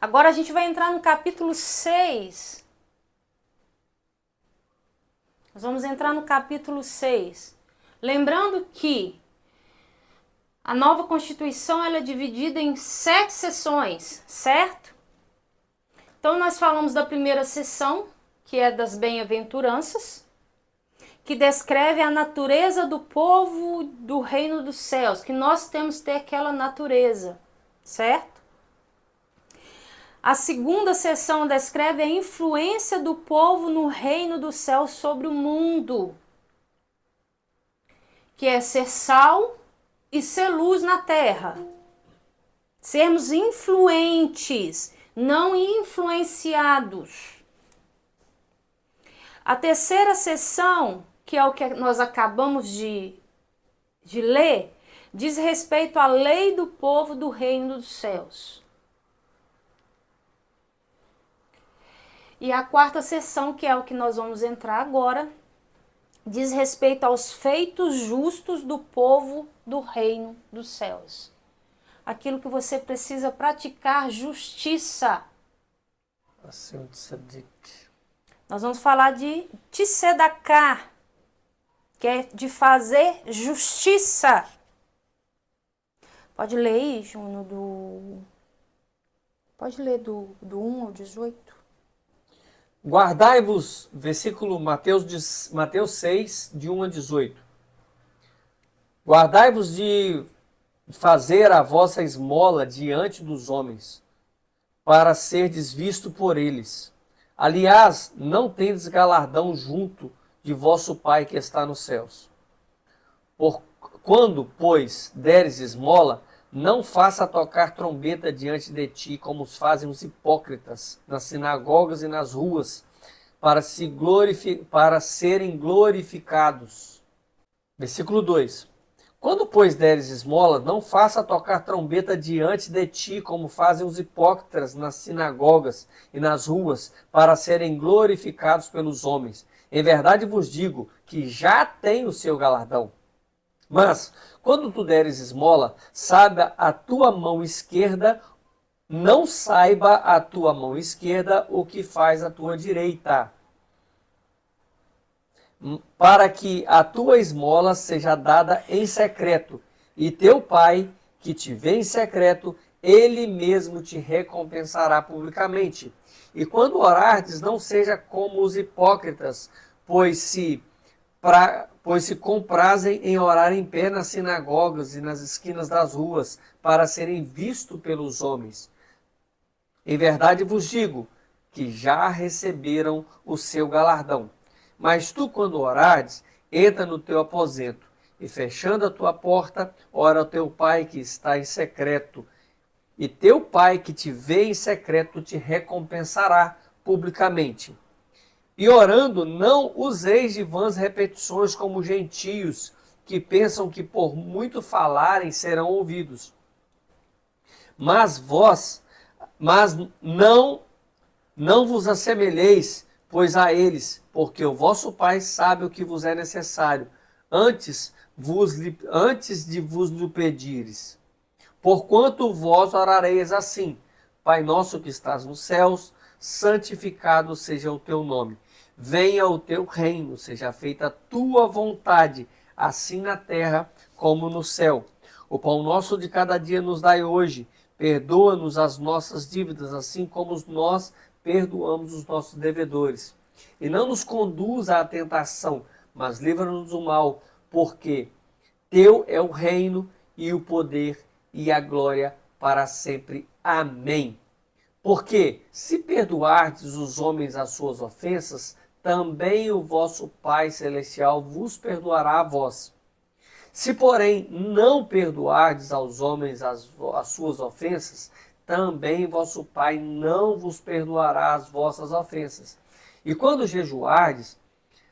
Agora a gente vai entrar no capítulo 6. Nós vamos entrar no capítulo 6. Lembrando que a nova Constituição ela é dividida em 7 sessões, certo? Então nós falamos da primeira sessão, que é das bem-aventuranças, que descreve a natureza do povo do reino dos céus, que nós temos que ter aquela natureza, certo? A segunda sessão descreve a influência do povo no reino dos céus sobre o mundo, que é ser sal e ser luz na terra. Sermos influentes, não influenciados. A terceira sessão, que é o que nós acabamos de ler, diz respeito à lei do povo do reino dos céus. E a quarta sessão, que é o que nós vamos entrar agora, diz respeito aos feitos justos do povo do reino dos céus. Aquilo que você precisa praticar justiça. Assim, tzadik. Nós vamos falar de tzedaká, que é de fazer justiça. Pode ler aí, Júnior, Pode ler do 1 ao 18. Guardai-vos, versículo Mateus 6, de 1 a 18. Guardai-vos de fazer a vossa esmola diante dos homens, para serdes visto por eles. Aliás, não tendes galardão junto de vosso Pai que está nos céus. Quando, pois, deres esmola, não faça tocar trombeta diante de ti, como os fazem os hipócritas nas sinagogas e nas ruas, para serem glorificados. Versículo 2. Quando, pois, deres esmola, não faça tocar trombeta diante de ti, como fazem os hipócritas nas sinagogas e nas ruas, para serem glorificados pelos homens. Em verdade vos digo que já tem o seu galardão. Mas, quando tu deres esmola, não saiba a tua mão esquerda o que faz a tua direita, para que a tua esmola seja dada em secreto, e teu Pai, que te vê em secreto, ele mesmo te recompensará publicamente. E quando orardes, não seja como os hipócritas, pois se comprazem em orar em pé nas sinagogas e nas esquinas das ruas, para serem vistos pelos homens. Em verdade vos digo que já receberam o seu galardão. Mas tu, quando orares, entra no teu aposento, e fechando a tua porta, ora ao teu Pai que está em secreto. E teu Pai que te vê em secreto te recompensará publicamente. E orando, não useis de vãs repetições como gentios, que pensam que por muito falarem serão ouvidos. Mas não vos assemelheis, pois a eles, porque o vosso Pai sabe o que vos é necessário, antes de vos lhe pedires. Porquanto vós orareis assim: Pai nosso que estás nos céus, santificado seja o teu nome. Venha o teu reino, seja feita a tua vontade, assim na terra como no céu. O pão nosso de cada dia nos dai hoje. Perdoa-nos as nossas dívidas, assim como nós perdoamos os nossos devedores. E não nos conduza à tentação, mas livra-nos do mal, porque teu é o reino e o poder e a glória para sempre. Amém. Porque se perdoardes os homens as suas ofensas, também o vosso Pai Celestial vos perdoará a vós. Se, porém, não perdoardes aos homens as suas ofensas, também vosso Pai não vos perdoará as vossas ofensas. E quando jejuardes,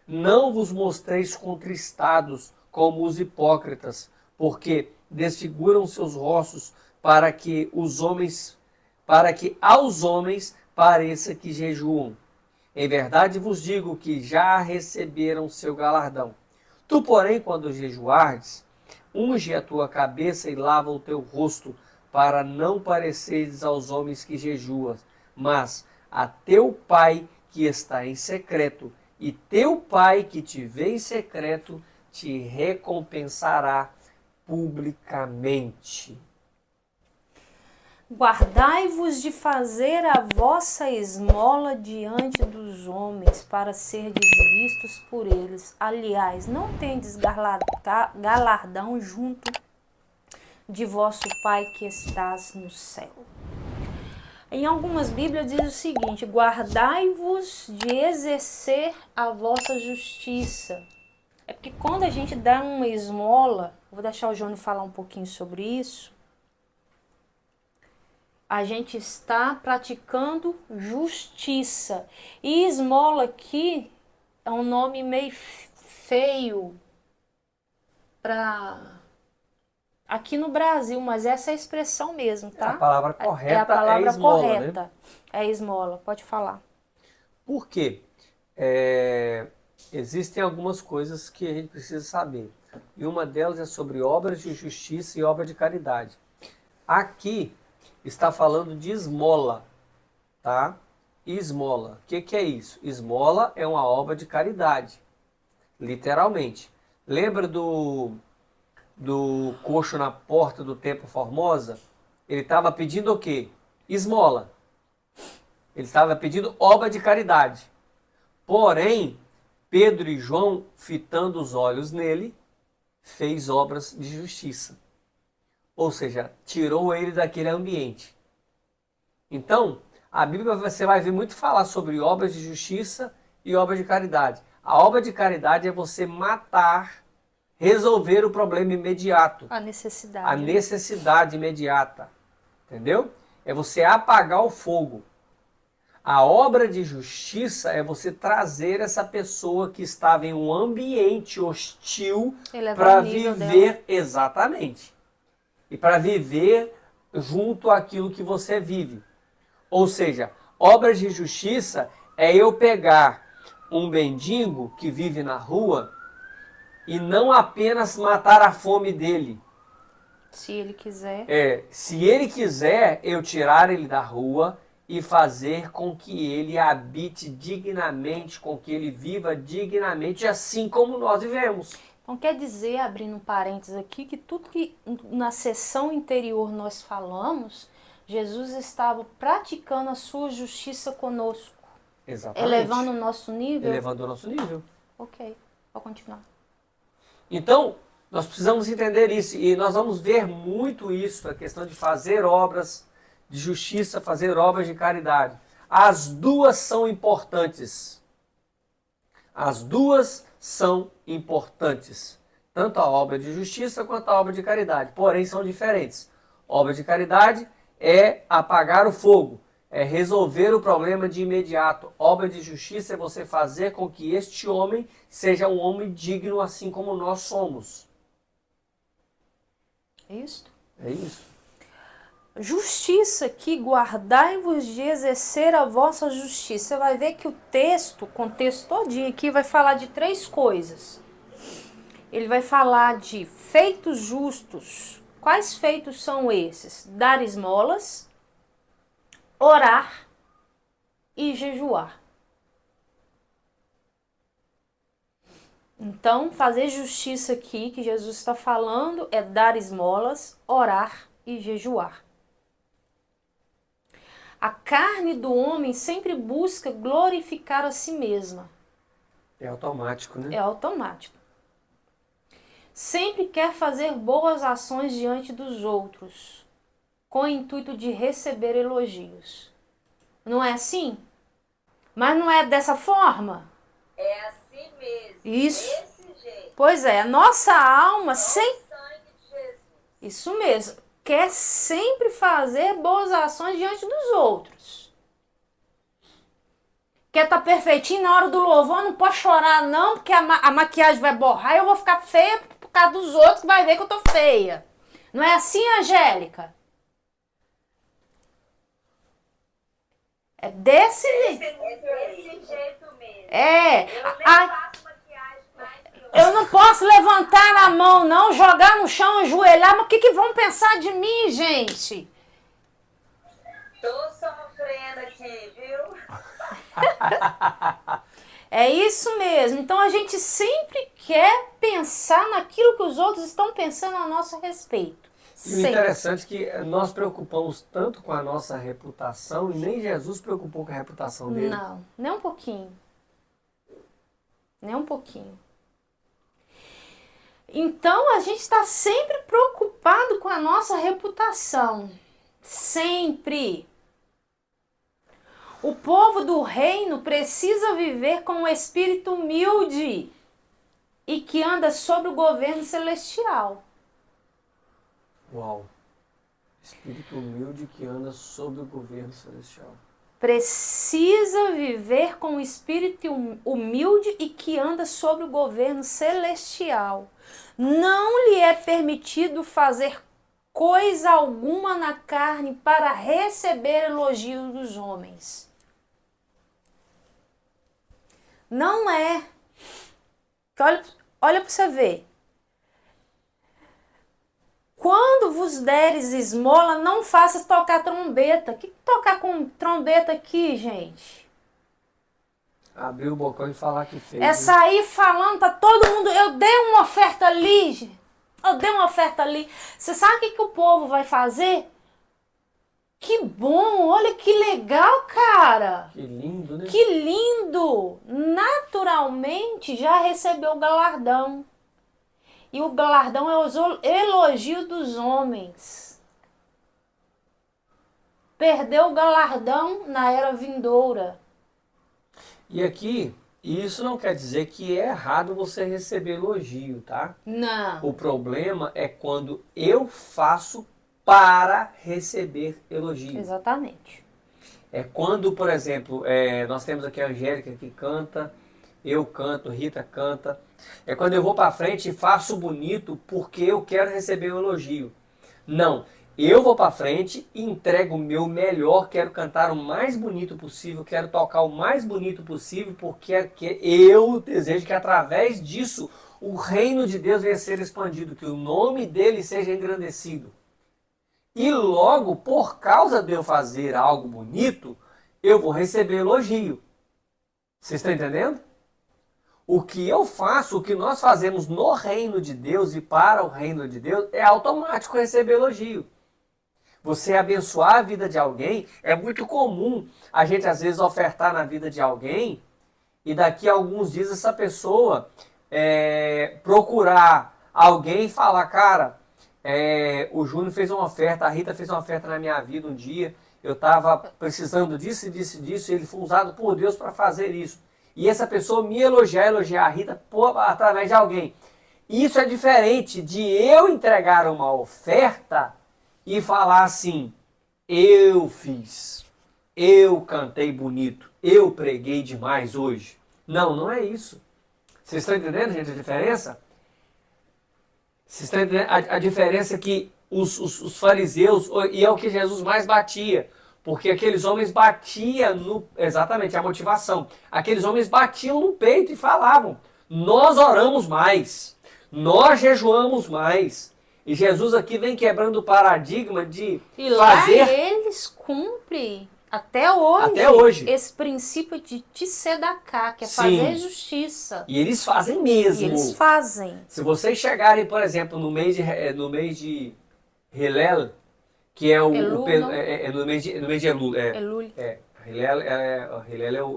não vos mostreis contristados como os hipócritas, porque desfiguram seus rostos para que aos homens pareça que jejuam. Em verdade vos digo que já receberam seu galardão. Tu, porém, quando jejuardes, unge a tua cabeça e lava o teu rosto, para não pareceres aos homens que jejuam, mas a teu Pai que está em secreto, e teu Pai que te vê em secreto te recompensará publicamente. Guardai-vos de fazer a vossa esmola diante dos homens, para serdes vistos por eles. Aliás, não tendes galardão junto de vosso Pai que estás no céu. Em algumas Bíblias diz o seguinte: guardai-vos de exercer a vossa justiça. É porque quando a gente dá uma esmola, vou deixar o Jônio falar um pouquinho sobre isso, a gente está praticando justiça. E esmola aqui é um nome meio feio para aqui no Brasil, mas essa é a expressão mesmo, tá? A palavra correta é a palavra esmola, correta. né? É esmola, pode falar. Por quê? Existem algumas coisas que a gente precisa saber. E uma delas é sobre obras de justiça e obra de caridade. Aqui está falando de esmola, tá? Esmola. O que é isso? Esmola é uma obra de caridade, literalmente. Lembra do coxo na porta do Templo Formosa? Ele estava pedindo o quê? Esmola. Ele estava pedindo obra de caridade. Porém, Pedro e João, fitando os olhos nele, fez obras de justiça. Ou seja, tirou ele daquele ambiente. Então, a Bíblia você vai ver muito falar sobre obras de justiça e obras de caridade. A obra de caridade é você matar, resolver o problema imediato. A necessidade. A necessidade imediata. Entendeu? É você apagar o fogo. A obra de justiça é você trazer essa pessoa que estava em um ambiente hostil para viver exatamente. E para viver junto àquilo que você vive. Ou seja, obras de justiça é eu pegar um mendigo que vive na rua e não apenas matar a fome dele. Se ele quiser. Se ele quiser, eu tirar ele da rua e fazer com que ele habite dignamente, com que ele viva dignamente, assim como nós vivemos. Então quer dizer, abrindo um parênteses aqui, que tudo que na sessão anterior nós falamos, Jesus estava praticando a sua justiça conosco. Exatamente. Elevando o nosso nível. Elevando o nosso nível. Ok, vou continuar. Então, nós precisamos entender isso, e nós vamos ver muito isso, a questão de fazer obras de justiça, fazer obras de caridade. As duas são importantes. As duas são importantes. Tanto a obra de justiça quanto a obra de caridade. Porém, são diferentes. Obra de caridade é apagar o fogo, é resolver o problema de imediato. Obra de justiça é você fazer com que este homem seja um homem digno, assim como nós somos. É isso? É isso. Justiça, que guardai-vos de exercer a vossa justiça. Você vai ver que o texto, o contexto todinho aqui, vai falar de três coisas. Ele vai falar de feitos justos. Quais feitos são esses? Dar esmolas, orar e jejuar. Então, fazer justiça aqui, que Jesus está falando, é dar esmolas, orar e jejuar. A carne do homem sempre busca glorificar a si mesma. É automático, né? É automático. Sempre quer fazer boas ações diante dos outros, com o intuito de receber elogios. Não é assim? Mas não é dessa forma? É assim mesmo. Isso. Desse jeito. Pois é, a nossa alma sempre... O sangue de Jesus. Isso mesmo. Quer sempre fazer boas ações diante dos outros. Quer estar perfeitinho na hora do louvor, não pode chorar não, porque a maquiagem vai borrar e eu vou ficar feia por causa dos outros que vai ver que eu tô feia. Não é assim, Angélica? É desse jeito. É desse jeito mesmo. É. Eu nem faço maquiagem mais que eu. Eu não posso levantar a mão, não, jogar no chão, ajoelhar. Mas o que vão pensar de mim, gente? Tô sofrendo aqui, viu? É isso mesmo. Então a gente sempre quer pensar naquilo que os outros estão pensando a nosso respeito. E o Sempre. interessante é que nós preocupamos tanto com a nossa reputação e nem Jesus preocupou com a reputação dele. Não, nem um pouquinho. Nem um pouquinho. Então a gente está sempre preocupado com a nossa reputação. Sempre. O povo do reino precisa viver com um espírito humilde e que anda sob o governo celestial. Uau! Espírito humilde que anda sob o governo celestial. Precisa viver com um espírito humilde e que anda sob o governo celestial. Não lhe é permitido fazer coisa alguma na carne para receber elogios dos homens. Não é. Olha para você ver. Quando vos deres esmola, não faças tocar trombeta. O que tocar com trombeta aqui, gente? Abrir o bocão e falar que fez. É né? sair falando para todo mundo, eu dei uma oferta ali, gente. Eu dei uma oferta ali. Você sabe o que o povo vai fazer? Que bom, olha que legal, cara. Que lindo, né? Que lindo. Naturalmente já recebeu o galardão. E o galardão é o elogio dos homens. Perdeu o galardão na era vindoura. E aqui, isso não quer dizer que é errado você receber elogio, tá? Não. O problema é quando eu faço para receber elogio. Exatamente. É quando, por exemplo, nós temos aqui a Angélica que canta, eu canto, Rita canta. É quando eu vou para frente e faço bonito porque eu quero receber um elogio. Não, eu vou para frente e entrego o meu melhor, quero cantar o mais bonito possível, quero tocar o mais bonito possível, porque eu desejo que através disso o reino de Deus venha a ser expandido, que o nome dele seja engrandecido. E logo, por causa de eu fazer algo bonito, eu vou receber elogio. Vocês estão entendendo? O que eu faço, o que nós fazemos no reino de Deus e para o reino de Deus é automático receber elogio. Você abençoar a vida de alguém, é muito comum a gente às vezes ofertar na vida de alguém e daqui a alguns dias essa pessoa procurar alguém e falar, cara, o Júnior fez uma oferta, a Rita fez uma oferta na minha vida um dia, eu estava precisando disso, disso, disso, e ele foi usado por Deus para fazer isso. E essa pessoa me elogiar a Rita através de alguém. Isso é diferente de eu entregar uma oferta e falar assim, eu fiz, eu cantei bonito, eu preguei demais hoje. Não, não é isso. Vocês estão entendendo, gente, a diferença? Vocês estão entendendo? A diferença é que os fariseus, e é o que Jesus mais batia, porque aqueles homens batiam exatamente, a motivação. Aqueles homens batiam no peito e falavam, nós oramos mais, nós jejuamos mais. E Jesus aqui vem quebrando o paradigma de e lá fazer... eles cumprem até hoje esse princípio de tzedakah, que é Sim. fazer justiça. E eles fazem mesmo. E eles fazem. Se vocês chegarem, por exemplo, no mês de Hillel, que é no mês de Elul. Elul. Hillel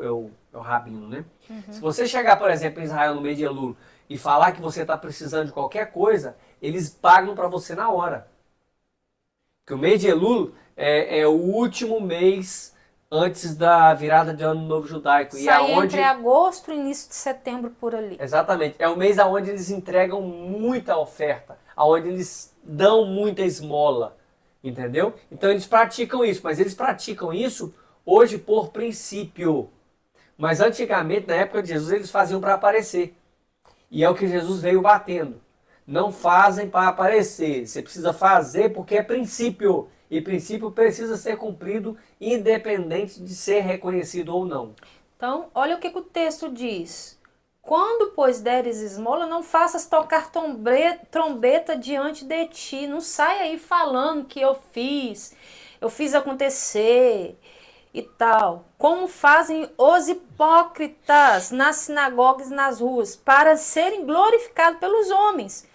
é o rabino, né? Uhum. Se você chegar, por exemplo, em Israel no mês de Elul e falar que você está precisando de qualquer coisa, eles pagam para você na hora. Porque o mês de Elul é o último mês antes da virada de Ano Novo Judaico. Sai entre agosto e início de setembro, por ali. Exatamente. É o mês onde eles entregam muita oferta, onde eles dão muita esmola. Entendeu? Então eles praticam isso, mas eles praticam isso hoje por princípio. Mas antigamente, na época de Jesus, eles faziam para aparecer. E é o que Jesus veio batendo. Não fazem para aparecer. Você precisa fazer porque é princípio. E princípio precisa ser cumprido independente de ser reconhecido ou não. Então, olha o que o texto diz. Quando, pois, deres esmola, não faças tocar trombeta diante de ti. Não sai aí falando que eu fiz acontecer e tal. Como fazem os hipócritas nas sinagogas e nas ruas, para serem glorificados pelos homens.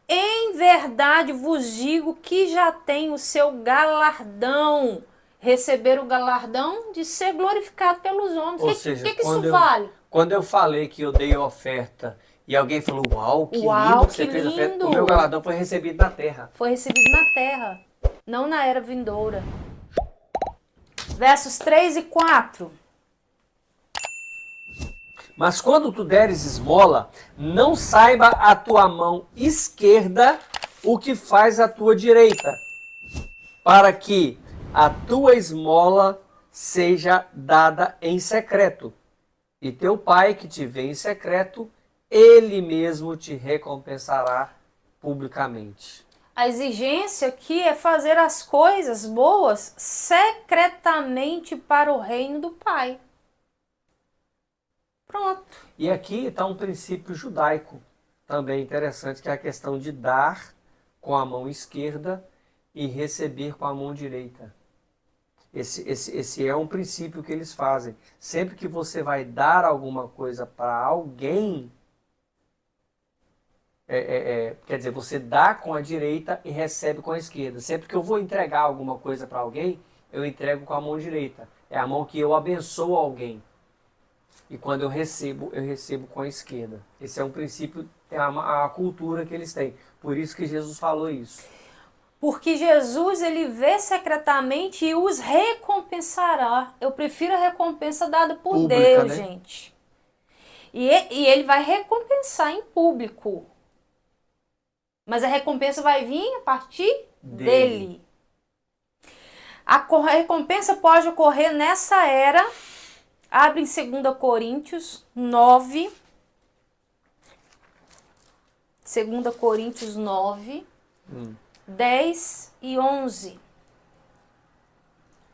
Em verdade vos digo que já tem o seu galardão. Receber o galardão de ser glorificado pelos homens. Ou O seja, que isso vale? Quando eu falei que eu dei oferta e alguém falou, uau, que Uau, lindo que você que fez a oferta, lindo. o meu galardão foi recebido na terra. Foi recebido na terra, não na era vindoura. Versos 3 e 4. Mas quando tu deres esmola, não saiba a tua mão esquerda o que faz a tua direita, para que a tua esmola seja dada em secreto. E teu pai que te vê em secreto, ele mesmo te recompensará publicamente. A exigência aqui é fazer as coisas boas secretamente para o reino do Pai. Pronto. E aqui está um princípio judaico também interessante, que é a questão de dar com a mão esquerda e receber com a mão direita. Esse é um princípio que eles fazem. Sempre que você vai dar alguma coisa para alguém, quer dizer, você dá com a direita e recebe com a esquerda. Sempre que eu vou entregar alguma coisa para alguém, eu entrego com a mão direita. É a mão que eu abençoo alguém. E quando eu recebo com a esquerda. Esse é um princípio, é a cultura que eles têm. Por isso que Jesus falou isso. Porque Jesus, ele vê secretamente e os recompensará. Eu prefiro a recompensa dada por Pública, Deus, né? gente. E ele vai recompensar em público. Mas a recompensa vai vir a partir dele. A recompensa pode ocorrer nessa era. Abre em 2 Coríntios 9. 2 Coríntios 9. 10 e 11.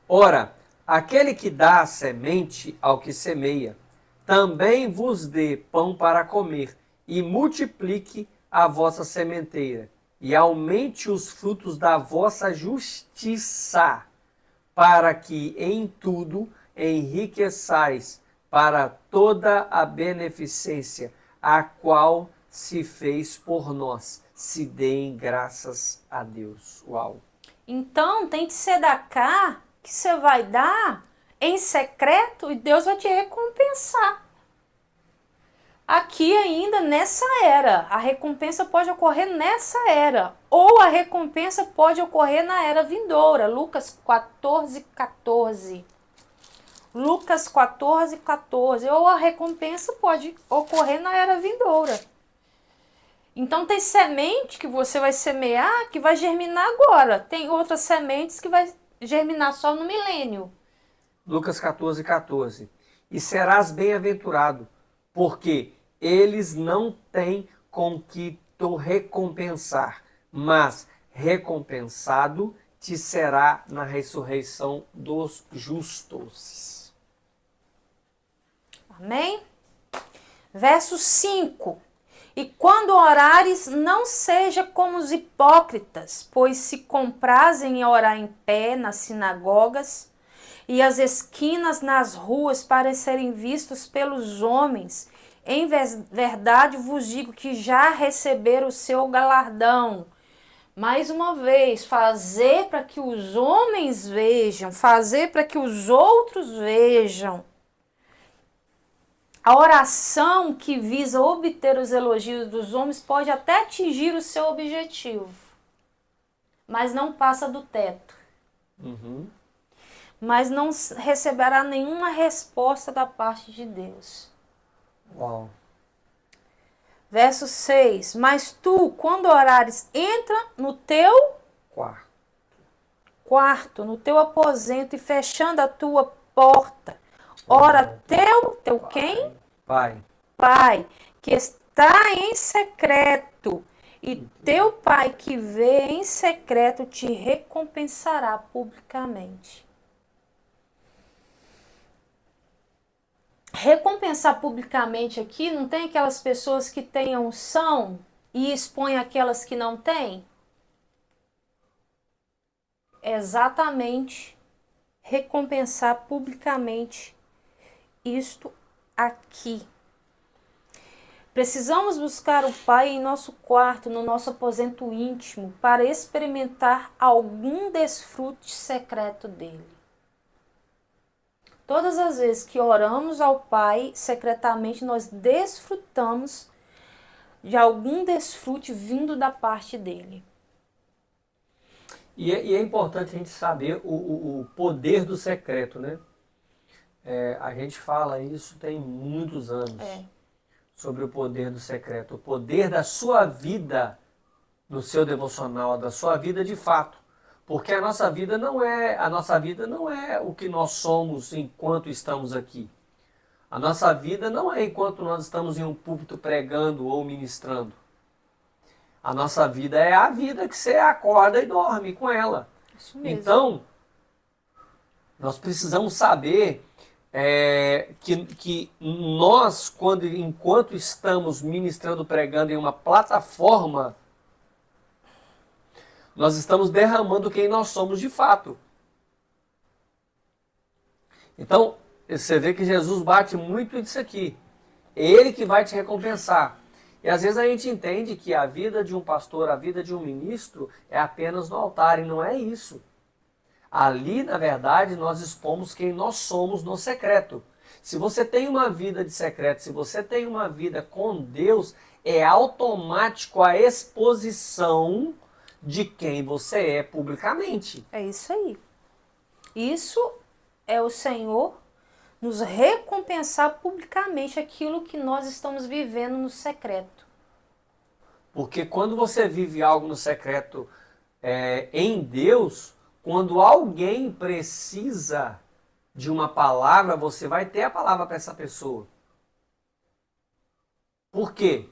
Ora, aquele que dá a semente ao que semeia, também vos dê pão para comer, e multiplique a vossa sementeira, e aumente os frutos da vossa justiça, para que em tudo enriqueçais para toda a beneficência, a qual se fez por nós. Se deem graças a Deus. Uau! Então tem que ser da cá que você vai dar em secreto e Deus vai te recompensar. Aqui ainda nessa era, a recompensa pode ocorrer nessa era, ou a recompensa pode ocorrer na era vindoura. Lucas 14, 14. Lucas 14, 14. Ou a recompensa pode ocorrer na era vindoura. Então tem semente que você vai semear que vai germinar agora. Tem outras sementes que vai germinar só no milênio. Lucas 14, 14. E serás bem-aventurado, porque eles não têm com que te recompensar, mas recompensado te será na ressurreição dos justos. Amém? Verso 5. E quando orares, não seja como os hipócritas, pois se comprazem em orar em pé nas sinagogas e as esquinas nas ruas para serem vistos pelos homens. Em verdade vos digo que já receberam o seu galardão. Mais uma vez, fazer para que os homens vejam, fazer para que os outros vejam. A oração que visa obter os elogios dos homens pode até atingir o seu objetivo, mas não passa do teto. Mas não receberá nenhuma resposta da parte de Deus. Uau. Verso 6. Mas tu, quando orares, entra no teu quarto, no teu aposento e fechando a tua porta. Ora, teu quem? Pai. Pai, que está em secreto, e teu Pai que vê em secreto te recompensará publicamente. recompensar publicamente aqui, não tem aquelas pessoas que têm unção e expõem aquelas que não têm? É exatamente recompensar publicamente isto aqui. Precisamos buscar o Pai em nosso quarto, no nosso aposento íntimo, para experimentar algum desfrute secreto dele. Todas as vezes que oramos ao Pai secretamente, nós desfrutamos de algum desfrute vindo da parte dele. E é importante a gente saber o poder do secreto, né? A gente fala isso tem muitos anos, sobre o poder do secreto, o poder da sua vida no seu devocional, da sua vida de fato. Porque a nossa vida não é o que nós somos enquanto estamos aqui. A nossa vida não é enquanto nós estamos em um púlpito pregando ou ministrando. A nossa vida é a vida que você acorda e dorme com ela. Isso mesmo. Então, nós precisamos saber que nós, enquanto estamos ministrando, pregando em uma plataforma, nós estamos derramando quem nós somos de fato. Então, você vê que Jesus bate muito nisso aqui. É Ele que vai te recompensar. E às vezes a gente entende que a vida de um pastor, a vida de um ministro é apenas no altar, e não é isso. Ali, na verdade, nós expomos quem nós somos no secreto. Se você tem uma vida de secreto, se você tem uma vida com Deus, é automático a exposição de quem você é publicamente. É isso aí. Isso é o Senhor nos recompensar publicamente aquilo que nós estamos vivendo no secreto. Porque quando você vive algo no secreto em Deus, quando alguém precisa de uma palavra, você vai ter a palavra para essa pessoa. Por quê?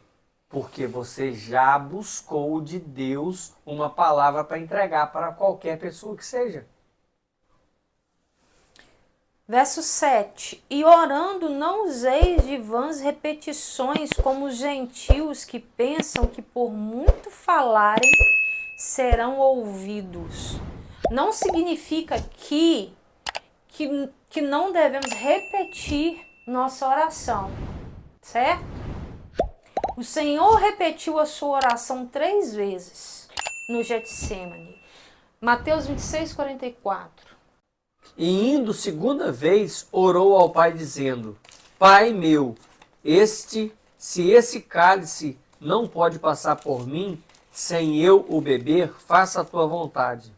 Porque você já buscou de Deus uma palavra para entregar para qualquer pessoa que seja. Verso 7. E orando não useis de vãs repetições como os gentios que pensam que por muito falarem serão ouvidos. Não significa que não devemos repetir nossa oração, certo? O Senhor repetiu a sua oração 3 vezes no Getsêmani. Mateus 26, 44. E indo segunda vez, orou ao Pai dizendo: Pai meu, se esse cálice não pode passar por mim, sem eu o beber, faça a tua vontade.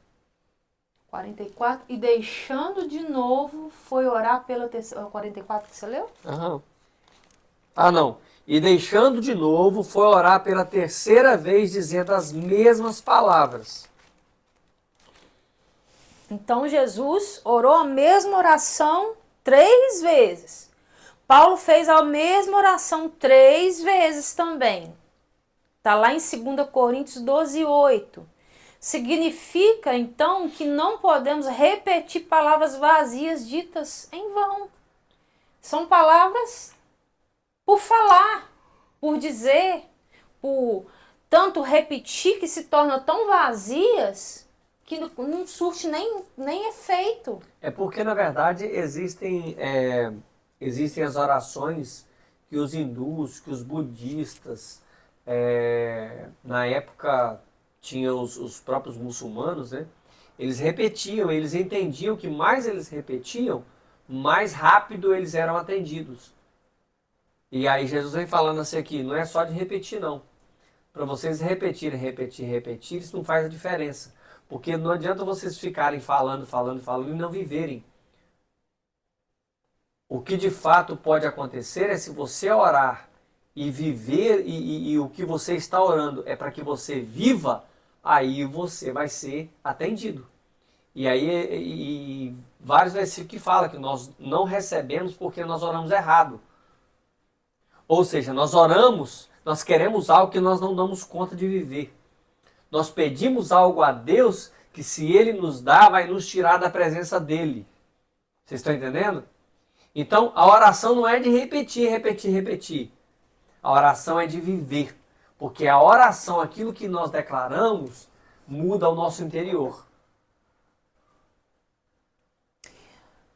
44. E deixando de novo, foi orar pela terceira... 44 que você leu? Aham. Ah, não. E deixando de novo, foi orar pela terceira vez, dizendo as mesmas palavras. Então Jesus orou a mesma oração 3 vezes. Paulo fez a mesma oração 3 vezes também. Está lá em 2 Coríntios 12, 8. Significa, então, que não podemos repetir palavras vazias ditas em vão. São palavras por falar, por dizer, por tanto repetir que se tornam tão vazias que não surte nem efeito. É porque, na verdade, existem as orações que os hindus, que os budistas, na época tinham os próprios muçulmanos, né? Eles repetiam, eles entendiam que mais eles repetiam, mais rápido eles eram atendidos. E aí Jesus vem falando assim aqui, não é só de repetir não. Para vocês repetirem, isso não faz a diferença. Porque não adianta vocês ficarem falando e não viverem. O que de fato pode acontecer é se você orar e viver, e o que você está orando é para que você viva, aí você vai ser atendido. E aí vários versículos que falam que nós não recebemos porque nós oramos errado. Ou seja, nós oramos, nós queremos algo que nós não damos conta de viver. Nós pedimos algo a Deus que, se Ele nos dá, vai nos tirar da presença dEle. Vocês estão entendendo? Então, a oração não é de repetir, repetir, repetir. A oração é de viver. Porque a oração, aquilo que nós declaramos, muda o nosso interior.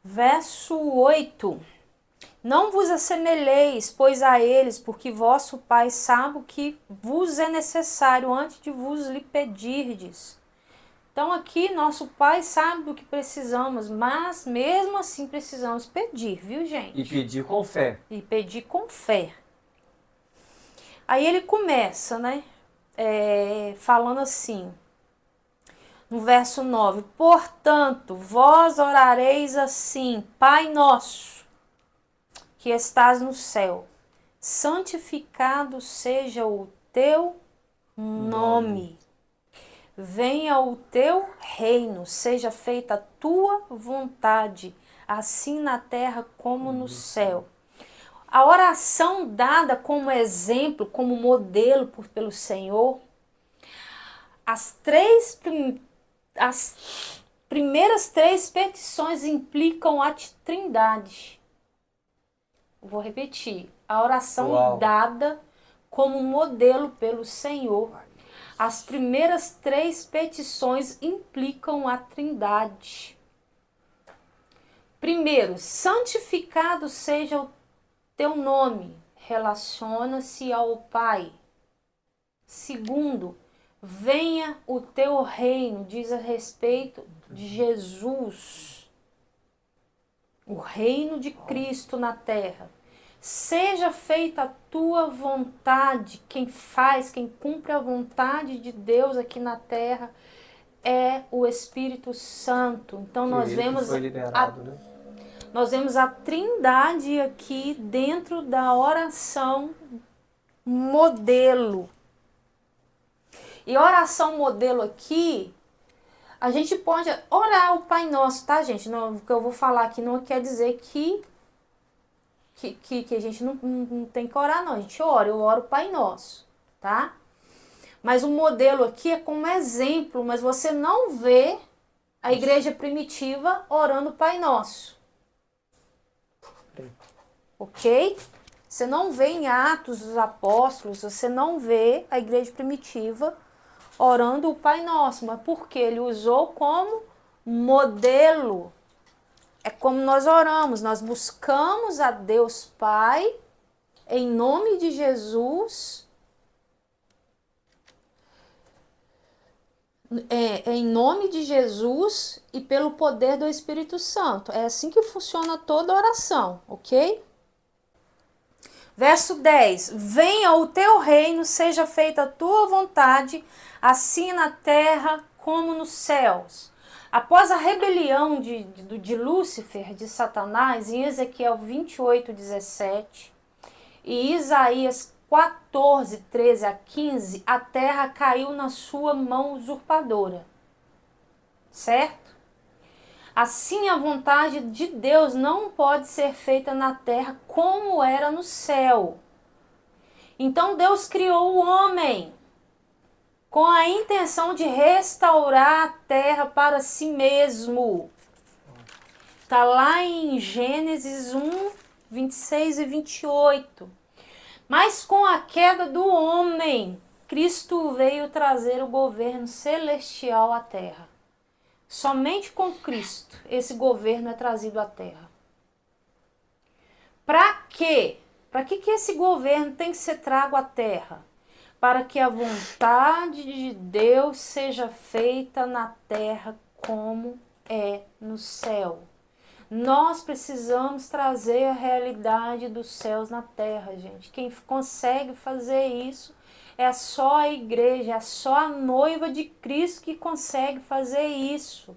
Verso 8. Não vos assemelheis, pois a eles, porque vosso Pai sabe o que vos é necessário antes de vos lhe pedirdes. Então aqui nosso Pai sabe do que precisamos, mas mesmo assim precisamos pedir, viu, gente? E pedir com fé. E pedir com fé. Aí ele começa, né? Falando assim, no verso 9: portanto, vós orareis assim: Pai nosso, que estás no céu, santificado seja o teu nome. Venha o teu reino, seja feita a tua vontade, assim na terra como no céu. A oração dada como exemplo, como modelo pelo Senhor, as primeiras 3 petições implicam a Trindade. Vou repetir. A oração dada como modelo pelo Senhor. As primeiras 3 petições implicam a Trindade. Primeiro, santificado seja o teu nome, relaciona-se ao Pai. Segundo, venha o teu reino, diz a respeito de Jesus, o reino de Cristo na terra. Seja feita a tua vontade. Quem cumpre a vontade de Deus aqui na terra é o Espírito Santo. Então nós vemos nós vemos a Trindade aqui dentro da oração modelo. E oração modelo aqui, a gente pode orar o Pai Nosso, tá, gente? Não, o que eu vou falar aqui não quer dizer que a gente não tem que orar, não. A gente ora, eu oro o Pai Nosso, tá? Mas o modelo aqui é como exemplo, mas você não vê a igreja primitiva orando o Pai Nosso. Ok? Você não vê em Atos dos Apóstolos, você não vê a igreja primitiva orando o Pai Nosso, mas porque ele usou como modelo. É como nós oramos, nós buscamos a Deus Pai em nome de Jesus, em nome de Jesus e pelo poder do Espírito Santo. É assim que funciona toda oração, ok? Verso 10: venha o teu reino, seja feita a tua vontade, assim na terra como nos céus. Após a rebelião de Lúcifer, de Satanás, em Ezequiel 28:17 e Isaías 14:13-15, a terra caiu na sua mão usurpadora. Certo? Assim, a vontade de Deus não pode ser feita na terra como era no céu. Então Deus criou o homem com a intenção de restaurar a terra para si mesmo. Está lá em Gênesis 1:26 e 28. Mas com a queda do homem, Cristo veio trazer o governo celestial à terra. Somente com Cristo esse governo é trazido à terra. Para quê? Para que esse governo tem que ser trago à terra? Para que a vontade de Deus seja feita na terra como é no céu. Nós precisamos trazer a realidade dos céus na terra, gente. Quem consegue fazer isso é só a igreja, é só a noiva de Cristo que consegue fazer isso.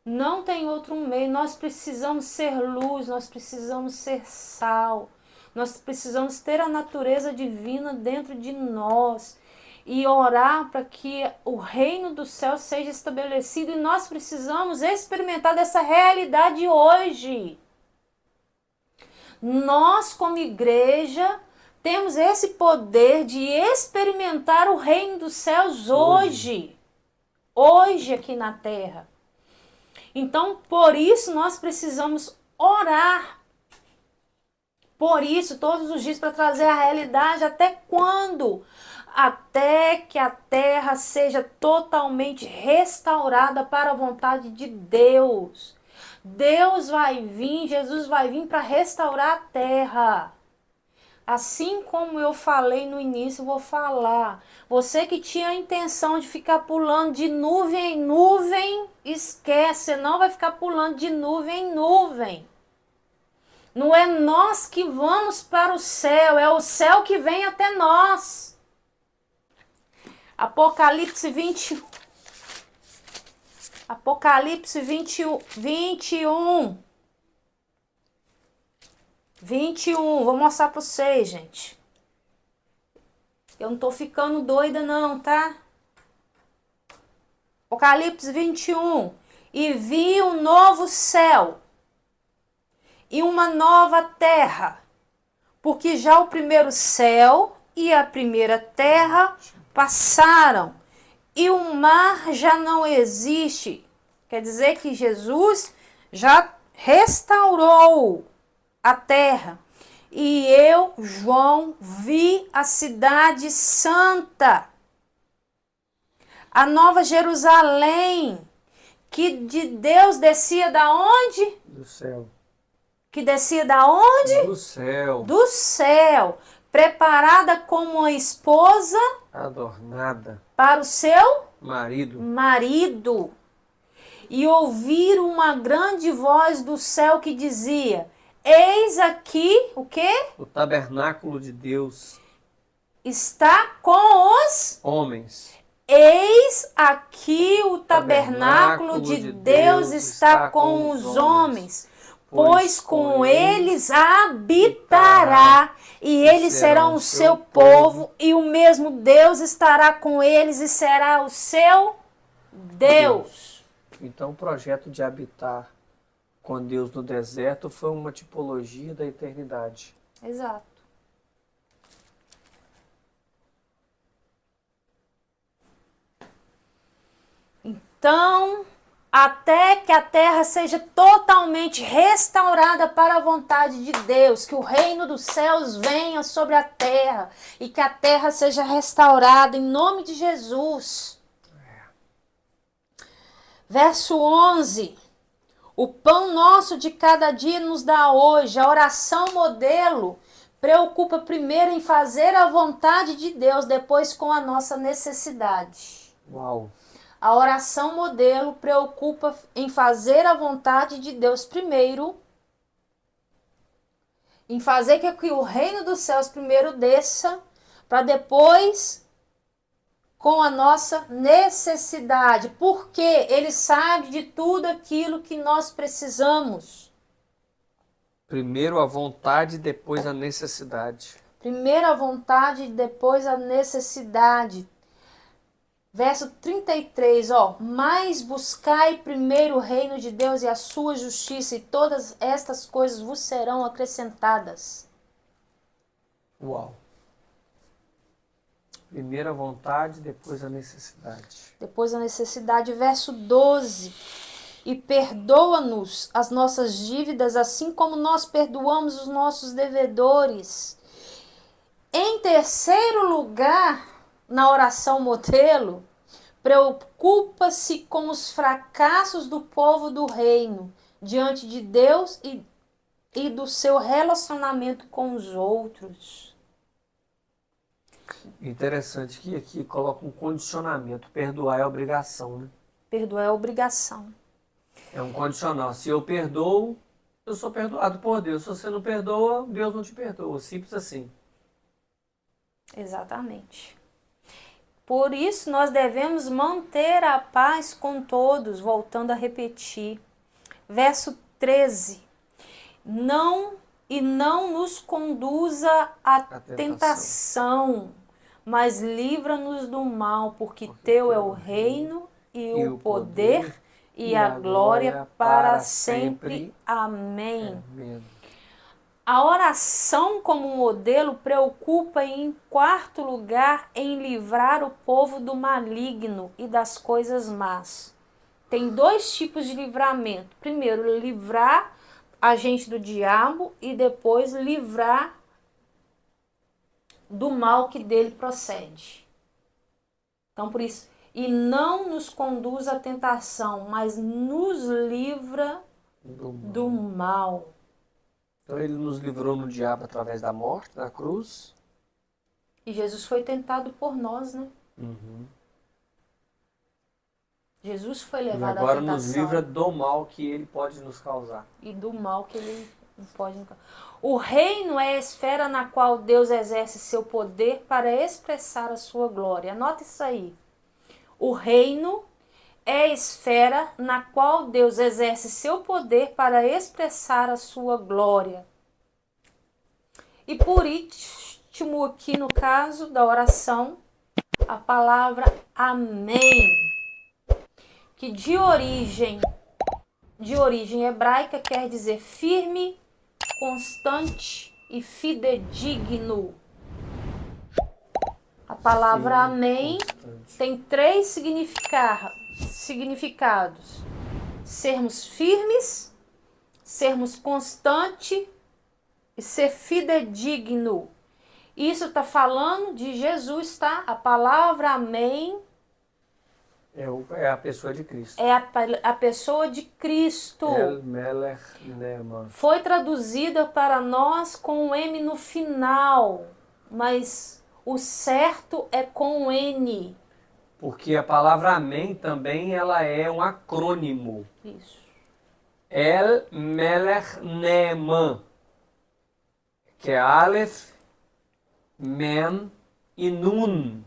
Não tem outro meio. Nós precisamos ser luz, nós precisamos ser sal. Nós precisamos ter a natureza divina dentro de nós e orar para que o reino do céu seja estabelecido. E nós precisamos experimentar dessa realidade hoje. Nós, como igreja, temos esse poder de experimentar o reino dos céus hoje. Hoje aqui na terra. Então, por isso, nós precisamos orar por isso todos os dias para trazer a realidade. Até quando? Até que a terra seja totalmente restaurada para a vontade de Deus. Deus vai vir, Jesus vai vir para restaurar a terra. Assim como eu falei no início, eu vou falar. Você que tinha a intenção de ficar pulando de nuvem em nuvem, esquece, você não vai ficar pulando de nuvem em nuvem. Não é nós que vamos para o céu, é o céu que vem até nós. Apocalipse 21. Apocalipse 21. 21, vou mostrar para vocês, gente. Eu não tô ficando doida não, tá? Apocalipse 21. E vi um novo céu e uma nova terra, porque já o primeiro céu e a primeira terra passaram, e o mar já não existe. Quer dizer que Jesus já restaurou a terra. E eu, João, vi a cidade santa, a nova Jerusalém, que de Deus descia da onde? Do céu. Que descia da onde? Do céu. Do céu, preparada como uma esposa Adornada. para o seu Marido. E ouvir uma grande voz do céu que dizia: eis aqui, o quê? O tabernáculo de Deus. Está com os Homens. Eis aqui o tabernáculo de Deus está com os homens, pois com eles habitará, e eles serão o seu povo, e o mesmo Deus estará com eles e será o seu Deus. Então o projeto de habitar com Deus no deserto foi uma tipologia da eternidade. Exato. Então, até que a terra seja totalmente restaurada para a vontade de Deus, que o reino dos céus venha sobre a terra e que a terra seja restaurada em nome de Jesus. Verso 11. O pão nosso de cada dia nos dá hoje. A oração modelo preocupa primeiro em fazer a vontade de Deus, depois com a nossa necessidade. Uau! A oração modelo preocupa em fazer a vontade de Deus primeiro, em fazer que o reino dos céus primeiro desça, para depois com a nossa necessidade, porque Ele sabe de tudo aquilo que nós precisamos. Primeiro a vontade, depois a necessidade. Primeiro a vontade, depois a necessidade. Verso 33, mas buscai primeiro o reino de Deus e a sua justiça, e todas estas coisas vos serão acrescentadas. Uau! Primeiro a vontade, depois a necessidade. Depois a necessidade, verso 12. E perdoa-nos as nossas dívidas, assim como nós perdoamos os nossos devedores. Em terceiro lugar, na oração modelo, preocupa-se com os fracassos do povo do reino diante de Deus e do seu relacionamento com os outros. Interessante que aqui coloca um condicionamento. Perdoar é obrigação, né? Perdoar é obrigação. É um condicional. Se eu perdoo, eu sou perdoado por Deus. Se você não perdoa, Deus não te perdoa. Simples assim. Exatamente. Por isso, nós devemos manter a paz com todos, voltando a repetir. Verso 13. Não nos conduza à tentação, mas livra-nos do mal, porque teu é o reino e o poder e a glória para sempre. Amém. Amém. A oração como modelo preocupa em quarto lugar em livrar o povo do maligno e das coisas más. Tem dois tipos de livramento. Primeiro, livrar agente do diabo e depois livrar do mal que dele procede. Então, por isso, e não nos conduz à tentação, mas nos livra do mal. Então ele nos livrou no diabo através da morte, da cruz. E Jesus foi tentado por nós, né? Jesus foi E levado à agora tentação. nos livra do mal que ele pode nos causar. E do mal que ele não pode. O reino é a esfera na qual Deus exerce seu poder para expressar a sua glória. Anota isso aí. O reino é a esfera na qual Deus exerce seu poder para expressar a sua glória. E por último, aqui no caso da oração, a palavra amém, que de origem hebraica quer dizer firme, constante e fidedigno. A palavra amém tem 3 significados: sermos firmes, sermos constante e ser fidedigno. Isso está falando de Jesus, tá? A palavra amém É a pessoa de Cristo. é a pessoa de Cristo. El Melech Neman. Foi traduzida para nós com um M no final, mas o certo é com N. Porque a palavra amém também ela é um acrônimo. Isso. El Melech Neman. Que é Aleph, Men e Nun.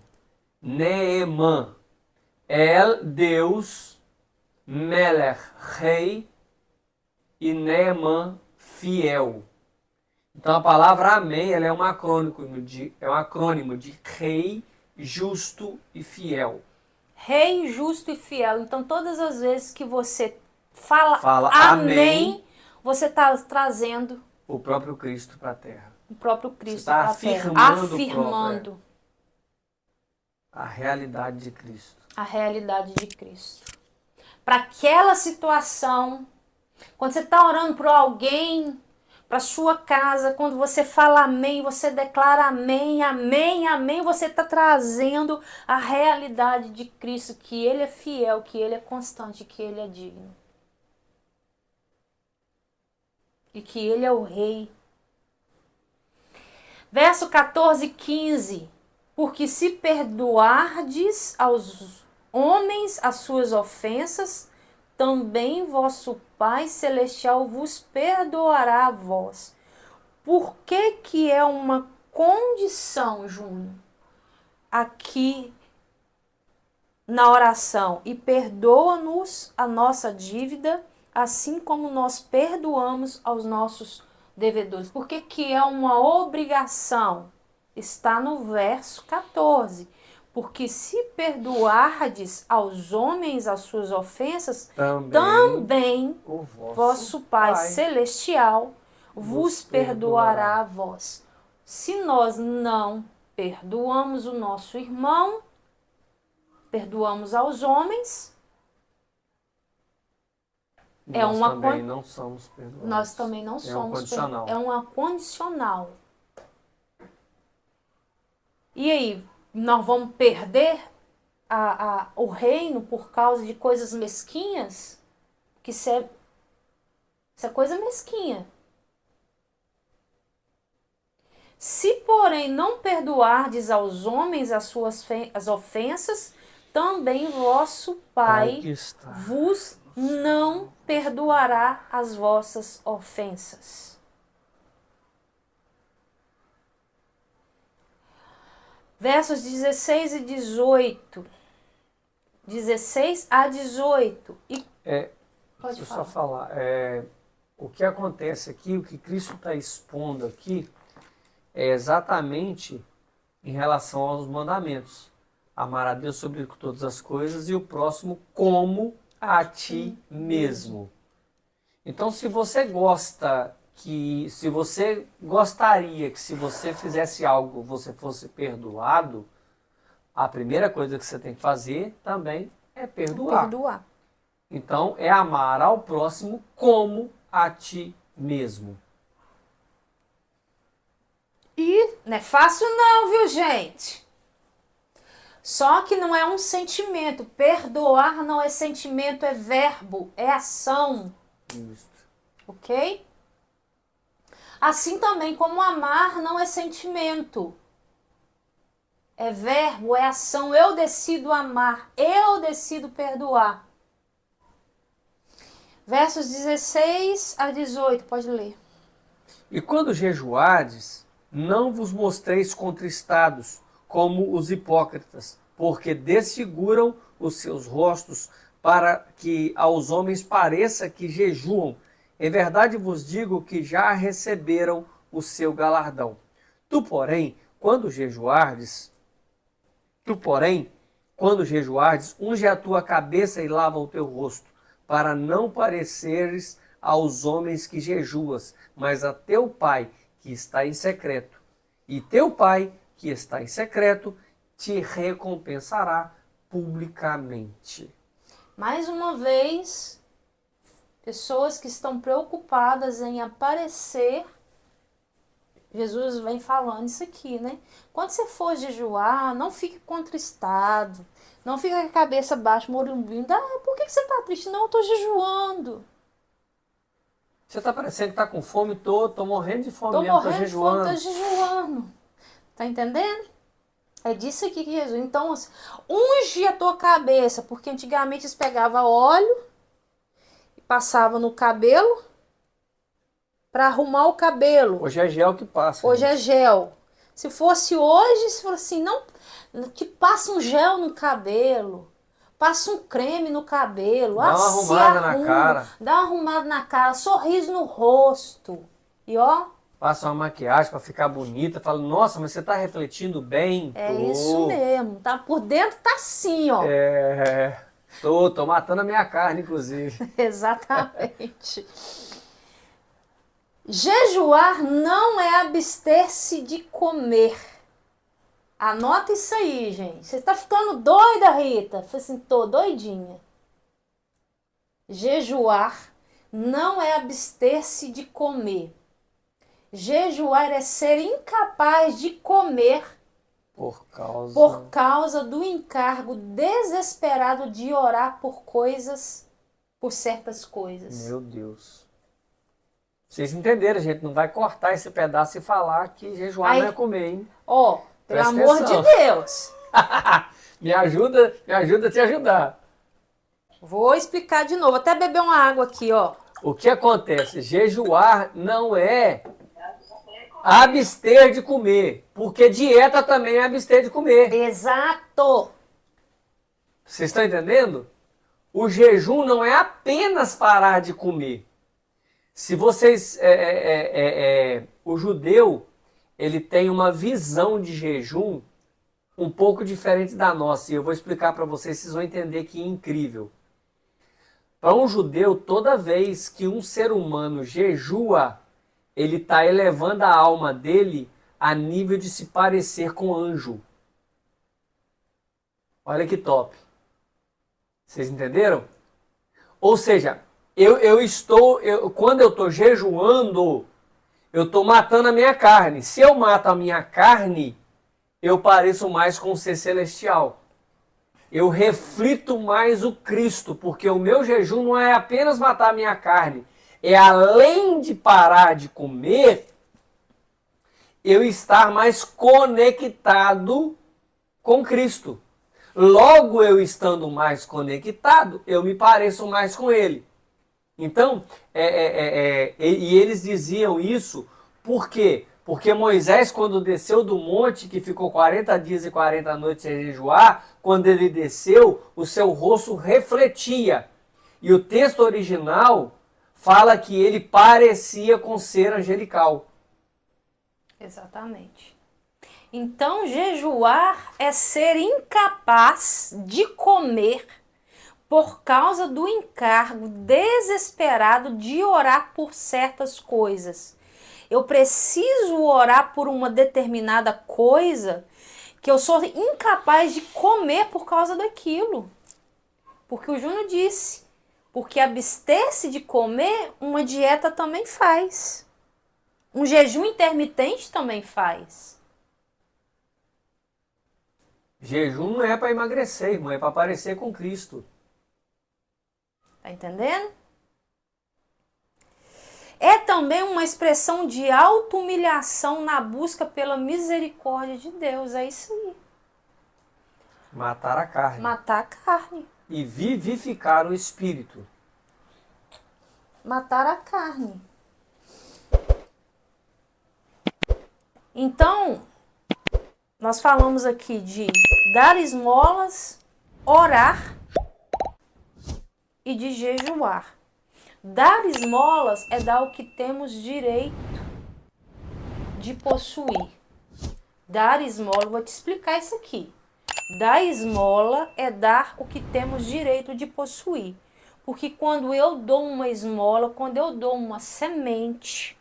Neeman. El, Deus, Melech, rei, e Neeman, fiel. Então a palavra amém ela é um acrônimo de rei, justo e fiel. Rei, justo e fiel. Então todas as vezes que você fala amém, você está trazendo o próprio Cristo para a terra. o próprio Cristo Você está para a terra. afirmando a realidade de Cristo. A realidade de Cristo. Para aquela situação, quando você está orando por alguém, para sua casa, quando você fala amém, você declara amém, amém, amém, você está trazendo a realidade de Cristo, que Ele é fiel, que Ele é constante, que Ele é digno. E que Ele é o Rei. Verso 14 e 15. Porque se perdoardes aos homens as suas ofensas, também vosso Pai Celestial vos perdoará a vós. Por que é uma condição, Júnior, aqui na oração? E perdoa-nos a nossa dívida, assim como nós perdoamos aos nossos devedores. Por que é uma obrigação? Está no verso 14. Porque se perdoardes aos homens as suas ofensas, também o vosso Pai Celestial vos perdoará a vós. Se nós não perdoamos o nosso irmão, perdoamos aos homens, nós também não somos perdoados. Nós também não somos perdoados. É uma condicional. E aí, nós vamos perder o reino por causa de coisas mesquinhas? Que isso é coisa mesquinha. Se, porém, não perdoardes aos homens as ofensas, também vosso Pai vos não perdoará as vossas ofensas. Versos 16 e 18. 16 a 18. Deixa eu só falar. O que acontece aqui, o que Cristo está expondo aqui, é exatamente em relação aos mandamentos. Amar a Deus sobre todas as coisas e o próximo como a ti mesmo. Então, se você gostaria que se você fizesse algo, você fosse perdoado, a primeira coisa que você tem que fazer também é perdoar. Então, é amar ao próximo como a ti mesmo. E não é fácil não, viu, gente? Só que não é um sentimento. Perdoar não é sentimento, é verbo, é ação, Isso. ok? Assim também como amar não é sentimento. É verbo, é ação. Eu decido amar, eu decido perdoar. Versos 16 a 18, pode ler. E quando jejuardes, não vos mostreis contristados, como os hipócritas, porque desfiguram os seus rostos, para que aos homens pareça que jejuam. Em verdade vos digo que já receberam o seu galardão. Tu, porém, quando jejuardes, unge a tua cabeça e lava o teu rosto, para não pareceres aos homens que jejuas, mas a teu Pai que está em secreto. E teu Pai que está em secreto te recompensará publicamente. Mais uma vez, pessoas que estão preocupadas em aparecer, Jesus vem falando isso aqui, né? Quando você for jejuar, não fique contristado, não fique com a cabeça baixa, morumbindo. Ah, por que você está triste? Não, eu estou jejuando. Você está parecendo que está com fome? Tô morrendo de fome Estou mesmo, tô morrendo de fome, jejuando. estou jejuando. Tá entendendo? É disso aqui que Jesus... Então, unge a tua cabeça, porque antigamente eles pegavam óleo e passavam no cabelo para arrumar o cabelo. Hoje é gel que passa. Hoje gente. é gel. Se fosse hoje, se fosse assim, não, que passa um gel no cabelo, passa um creme no cabelo, Dá uma se arrumada na arruma, cara. dá uma arrumada na cara, sorriso no rosto. E ó, Passa uma maquiagem para ficar bonita. Fala, nossa, mas você está refletindo bem. é Tô. isso mesmo. Tá por dentro, tá assim, ó. Tô matando a minha carne, inclusive. Exatamente. Jejuar não é abster-se de comer. Anota isso aí, gente. Você tá ficando doida, Rita? Falei assim, tô doidinha. Jejuar não é abster-se de comer. Jejuar é ser incapaz de comer Por causa do encargo desesperado de orar por certas coisas. Meu Deus. Vocês entenderam, gente? Não vai cortar esse pedaço e falar que jejuar não é comer, hein? Ó, pelo Presta amor atenção. de Deus. me ajuda a te ajudar. Vou explicar de novo. Até beber uma água aqui, ó. O que acontece? Jejuar não é abster de comer, porque dieta também é abster de comer. Exato. Vocês estão entendendo? O jejum não é apenas parar de comer. Se vocês... o judeu, ele tem uma visão de jejum um pouco diferente da nossa. E eu vou explicar para vocês, vocês vão entender que é incrível. Para um judeu, toda vez que um ser humano jejua, ele está elevando a alma dele a nível de se parecer com anjo. Olha que top. Vocês entenderam? Ou seja, quando eu estou jejuando, eu estou matando a minha carne. Se eu mato a minha carne, eu pareço mais com o ser celestial. Eu reflito mais o Cristo, porque o meu jejum não é apenas matar a minha carne, é além de parar de comer, eu estar mais conectado com Cristo. Logo, eu estando mais conectado, eu me pareço mais com Ele. Então, e eles diziam isso, por quê? Porque Moisés, quando desceu do monte, que ficou 40 dias e 40 noites sem jejuar, quando ele desceu, o seu rosto refletia. E o texto original fala que ele parecia com ser angelical. Exatamente. Então, jejuar é ser incapaz de comer por causa do encargo desesperado de orar por certas coisas. Eu preciso orar por uma determinada coisa que eu sou incapaz de comer por causa daquilo. Porque o Júnior disse, Porque abster-se de comer, uma dieta também faz. Um jejum intermitente também faz. Jejum não é para emagrecer, irmão, é para parecer com Cristo. Tá entendendo? É também uma expressão de auto-humilhação na busca pela misericórdia de Deus. É isso aí. Matar a carne. Matar a carne. E vivificar o espírito. Matar a carne. Então, nós falamos aqui de dar esmolas, orar e de jejuar. Dar esmolas é dar o que temos direito de possuir. Dar esmola, vou te explicar isso aqui. Dar esmola é dar o que temos direito de possuir. Porque quando eu dou uma esmola, quando eu dou uma semente,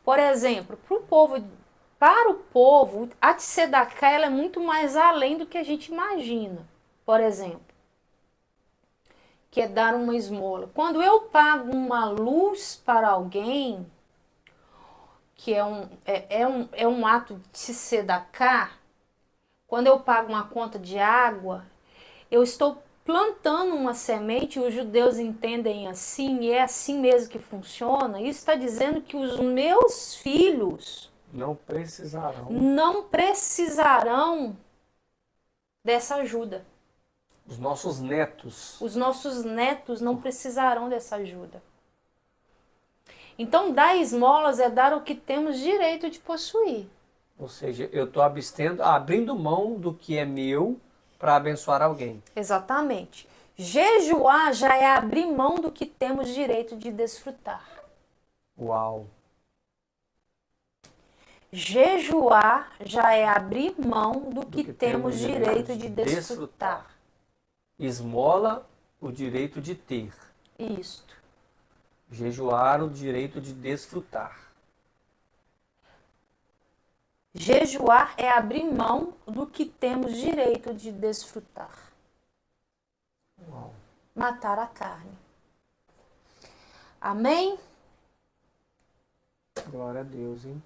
por exemplo, para o povo, a tzedaká ela é muito mais além do que a gente imagina. Por exemplo, que é dar uma esmola. Quando eu pago uma luz para alguém, que é um ato de tzedaká, quando eu pago uma conta de água, eu estou plantando uma semente, os judeus entendem assim, e é assim mesmo que funciona. Isso está dizendo que os meus filhos Não precisarão. não precisarão dessa ajuda. Os nossos netos. Os nossos netos não precisarão dessa ajuda. Então, dar esmolas é dar o que temos direito de possuir. Ou seja, eu estou abrindo mão do que é meu para abençoar alguém. Exatamente. Jejuar já é abrir mão do que temos direito de desfrutar. Uau! Jejuar já é abrir mão do que temos direito de desfrutar. Esmola, o direito de ter. Isto. Jejuar, o direito de desfrutar. Jejuar é abrir mão do que temos direito de desfrutar. Uau. Matar a carne. Amém? Glória a Deus, hein?